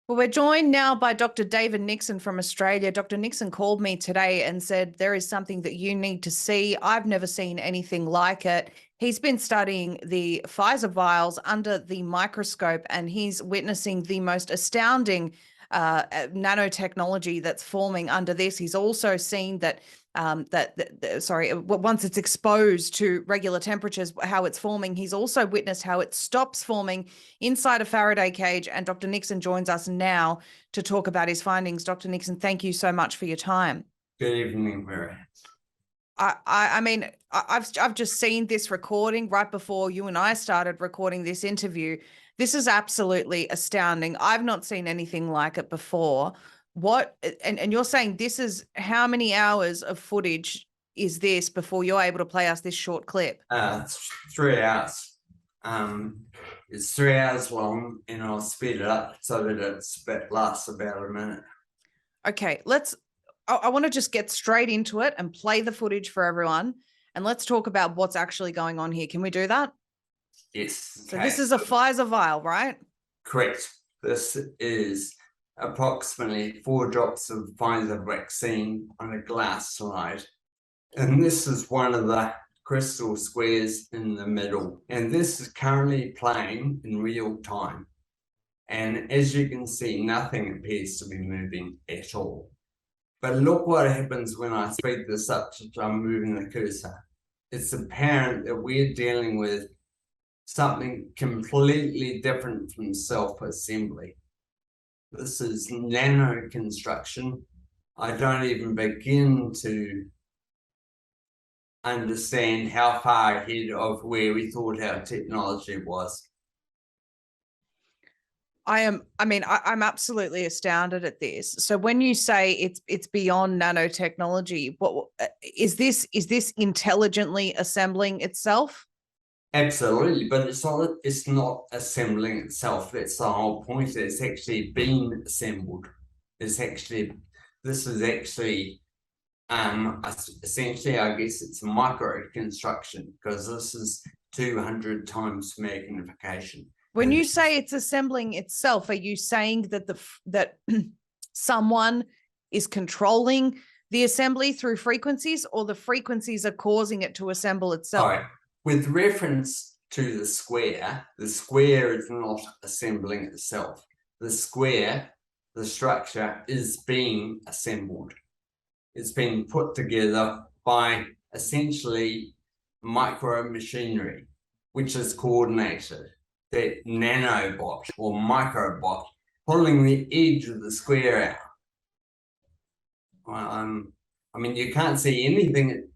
Well, we're joined now by Dr. David Nixon from Australia. Dr. Nixon called me today and said, there is something that you need to see. I've never seen anything like it. He's been studying the Pfizer vials under the microscope, and he's witnessing the most astounding nanotechnology that's forming under this. He's also seen that once it's exposed to regular temperatures, how it's forming. He's also witnessed how it stops forming inside a Faraday cage. And Dr. Nixon joins us now to talk about his findings. Dr. Nixon, thank you so much for your time. Good evening, Mary. I've just seen this recording right before you and I started recording this interview. This is absolutely astounding. I've not seen anything like it before. And you're saying this is how many hours of footage is this before you're able to play us this short clip? 3 hours. It's 3 hours long, and I'll speed it up so that it lasts about a minute. Okay, I want to just get straight into it and play the footage for everyone. And let's talk about what's actually going on here. Can we do that? Yes. So this is a Pfizer vial, right? Correct. This is approximately 4 drops of Pfizer vaccine on a glass slide. And this is one of the crystal squares in the middle. And this is currently playing in real time. And as you can see, nothing appears to be moving at all. But look what happens when I speed this up to I'm moving the cursor. It's apparent that we're dealing with something completely different from self-assembly. This is nano construction. I don't even begin to understand how far ahead of where we thought our technology was. I'm absolutely astounded at this. So when you say it's beyond nanotechnology, what is this intelligently assembling itself? Absolutely, but it's not assembling itself. That's the whole point. It's actually been assembled. This is actually essentially, I guess it's micro construction, because this is 200 times magnification. When you say it's assembling itself, are you saying that that someone is controlling the assembly through frequencies, or the frequencies are causing it to assemble itself? All right. With reference to the square is not assembling itself. The structure is being assembled. It's being put together by essentially micro machinery, which is coordinated. That nanobot or microbot pulling the edge of the square out. I mean, you can't see anything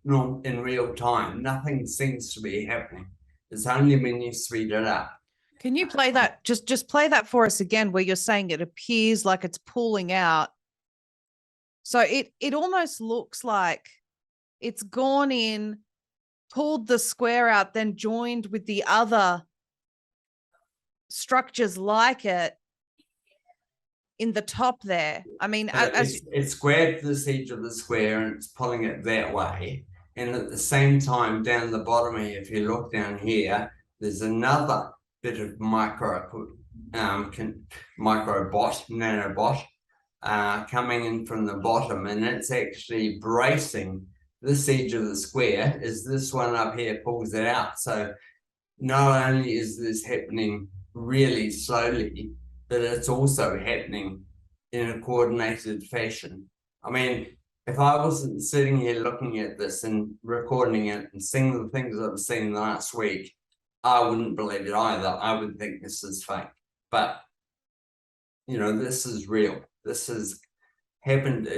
in real time. Nothing seems to be happening. It's only when you speed it up. Can you play that? Just play that for us again, where you're saying it appears like it's pulling out. So it almost looks like it's gone in, pulled the square out, then joined with the other structures like it in the top there. I mean, it's grabbed this edge of the square and it's pulling it that way. And at the same time, down the bottom here, if you look down here, there's another bit of nanobot coming in from the bottom, and it's actually bracing this edge of the square as this one up here pulls it out. So not only is this happening really slowly, but it's also happening in a coordinated fashion. I mean, if I wasn't sitting here looking at this and recording it and seeing the things I've seen last week, I wouldn't believe it either. I would think this is fake. But, you know, this is real. This has happened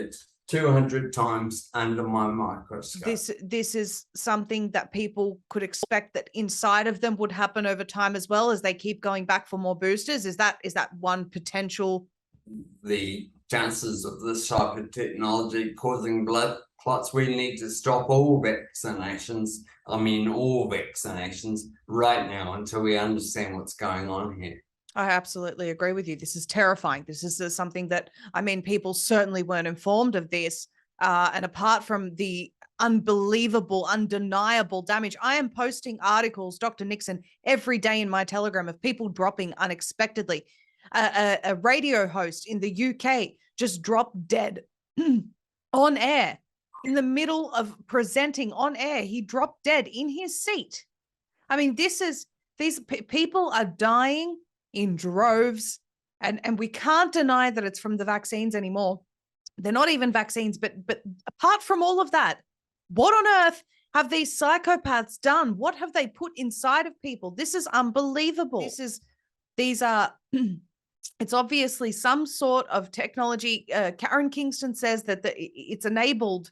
200 times under my microscope. This is something that people could expect that inside of them would happen over time as well, as they keep going back for more boosters. Is that one potential? The chances of this type of technology causing blood clots, we need to stop all vaccinations right now until we understand what's going on here. I absolutely agree with you. This is terrifying. This is something that, I mean, people certainly weren't informed of this. And apart from the unbelievable, undeniable damage, I am posting articles, Dr. Nixon, every day in my Telegram of people dropping unexpectedly. A radio host in the UK just dropped dead on air. In the middle of presenting on air, he dropped dead in his seat. I mean, these people are dying in droves, and we can't deny that it's from the vaccines anymore. They're not even vaccines, but apart from all of that, what on earth have these psychopaths done? What have they put inside of people? This is unbelievable. It's obviously some sort of technology. Karen Kingston says that it's enabled.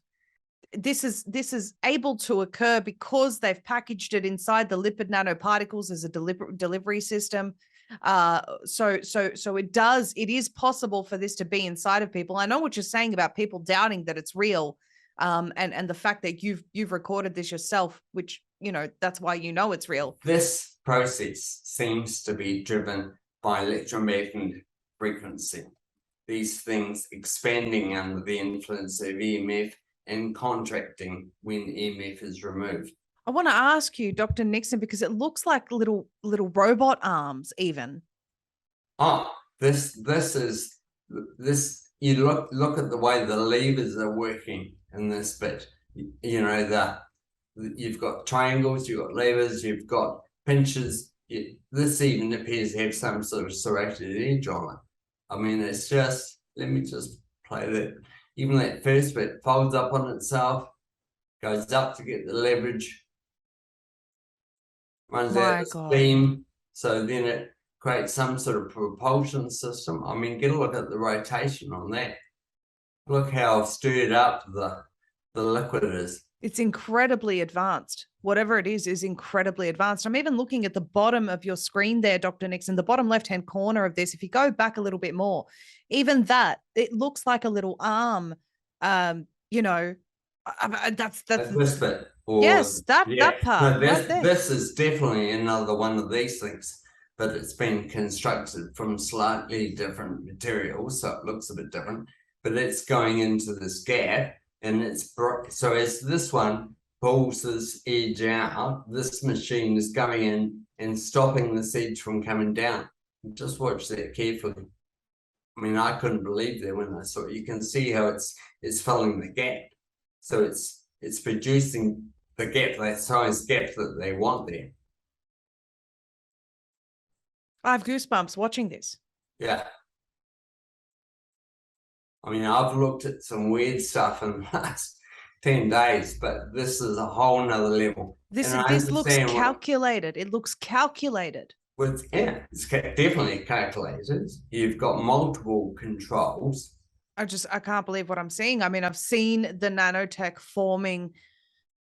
This is able to occur because they've packaged it inside the lipid nanoparticles as a delivery system. So it is possible for this to be inside of people. I know what you're saying about people doubting that it's real, and the fact that you've recorded this yourself, which, you know, that's why you know it's real. This process seems to be driven by electromagnetic frequency. These things expanding under the influence of EMF and contracting when EMF is removed. I want to ask you, Dr. Nixon, because it looks like little robot arms even. Oh, this you look at the way the levers are working in this bit. You know, you've got triangles, you've got levers, you've got pinches. This even appears to have some sort of serrated edge on it. I mean, it's just, let me just play that. Even that first bit folds up on itself, goes up to get the leverage, runs out the beam, so then it creates some sort of propulsion system. I mean, get a look at the rotation on that. Look how stirred up the liquid is. It's incredibly advanced. Whatever it is incredibly advanced. I'm even looking at the bottom of your screen there, Dr. Nixon, the bottom left-hand corner of this. If you go back a little bit more, even that, it looks like a little arm. You know, that's this bit. Yes, that part. No, right there. This is definitely another one of these things, but it's been constructed from slightly different materials, so it looks a bit different. But it's going into this gap, and it's so as this one pulls this edge out, this machine is going in and stopping this edge from coming down. Just watch that carefully. I mean, I couldn't believe that when I saw it. You can see how it's filling the gap. So it's producing the gap, that size gap that they want there. I have goosebumps watching this. Yeah. I mean, I've looked at some weird stuff in the last 10 days, but this is a whole nother level. This looks calculated. It looks calculated. Yeah, it's definitely calculated. You've got multiple controls. I can't believe what I'm seeing. I mean, I've seen the nanotech forming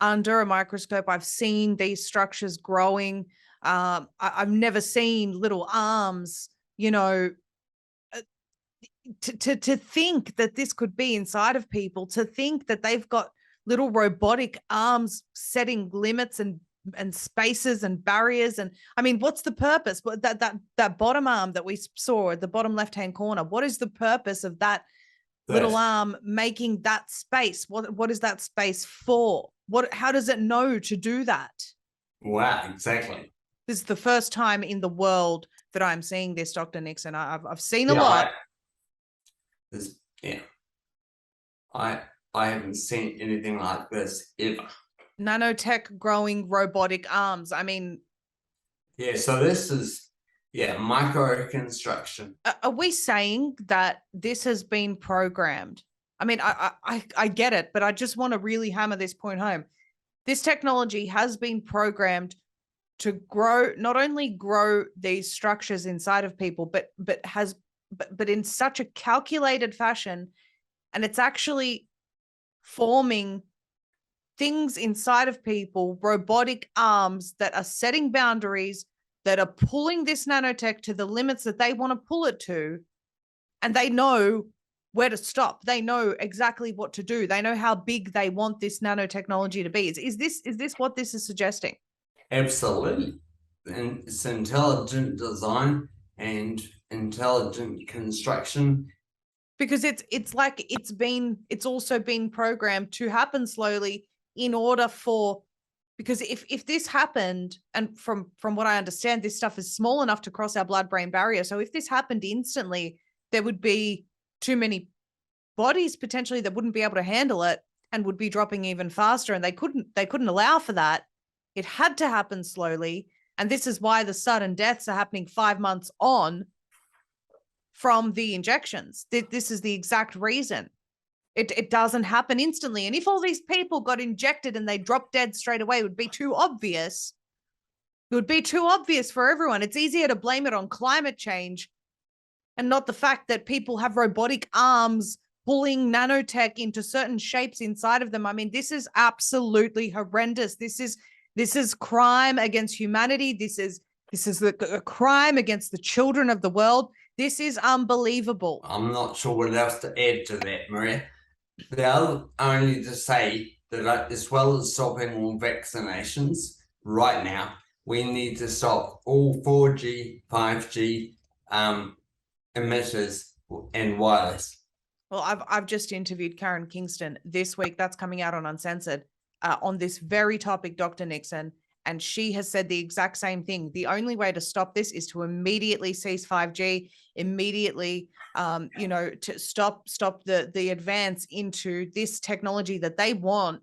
under a microscope. I've seen these structures growing. I've never seen little arms, you know, to think that this could be inside of people, to think that they've got little robotic arms setting limits and spaces and barriers. And I mean, what's the purpose? But that bottom arm that we saw at the bottom left-hand corner, what is the purpose of that little arm making that space? What is that space for? How does it know to do that? Wow, exactly. This is the first time in the world that I'm seeing this, Dr. Nixon. I've seen a lot. I haven't seen anything like this ever. Nanotech growing robotic arms. I mean, yeah, so this is micro-construction. Are we saying that this has been programmed? I mean, I get it, but I just want to really hammer this point home. This technology has been programmed to grow, not only grow these structures inside of people, but in such a calculated fashion, and it's actually forming things inside of people, robotic arms that are setting boundaries, that are pulling this nanotech to the limits that they want to pull it to, and they know where to stop. They know exactly what to do. They know how big they want this nanotechnology to be. Is this what this is suggesting? Absolutely. And it's intelligent design and intelligent construction. Because it's like it's also been programmed to happen slowly in order for, Because if this happened, and from what I understand, this stuff is small enough to cross our blood-brain barrier. So if this happened instantly, there would be too many bodies potentially that wouldn't be able to handle it and would be dropping even faster. And they couldn't allow for that. It had to happen slowly. And this is why the sudden deaths are happening 5 months on from the injections. This is the exact reason. It doesn't happen instantly. And if all these people got injected and they dropped dead straight away, it would be too obvious. It would be too obvious for everyone. It's easier to blame it on climate change and not the fact that people have robotic arms pulling nanotech into certain shapes inside of them. I mean, this is absolutely horrendous. This is crime against humanity. This is a crime against the children of the world. This is unbelievable. I'm not sure what else to add to that, Maria. They'll only to say that as well as stopping all vaccinations right now, we need to stop all 4G, 5G emitters and wireless. Well, I've just interviewed Karen Kingston this week. That's coming out on Uncensored on this very topic, Dr. Nixon. And she has said the exact same thing. The only way to stop this is to immediately cease 5G, immediately, to stop the advance into this technology that they want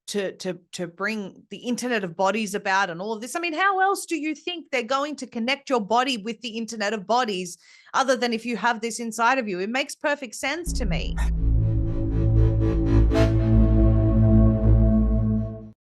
to bring the Internet of Bodies about and all of this. I mean, how else do you think they're going to connect your body with the Internet of Bodies other than if you have this inside of you? It makes perfect sense to me.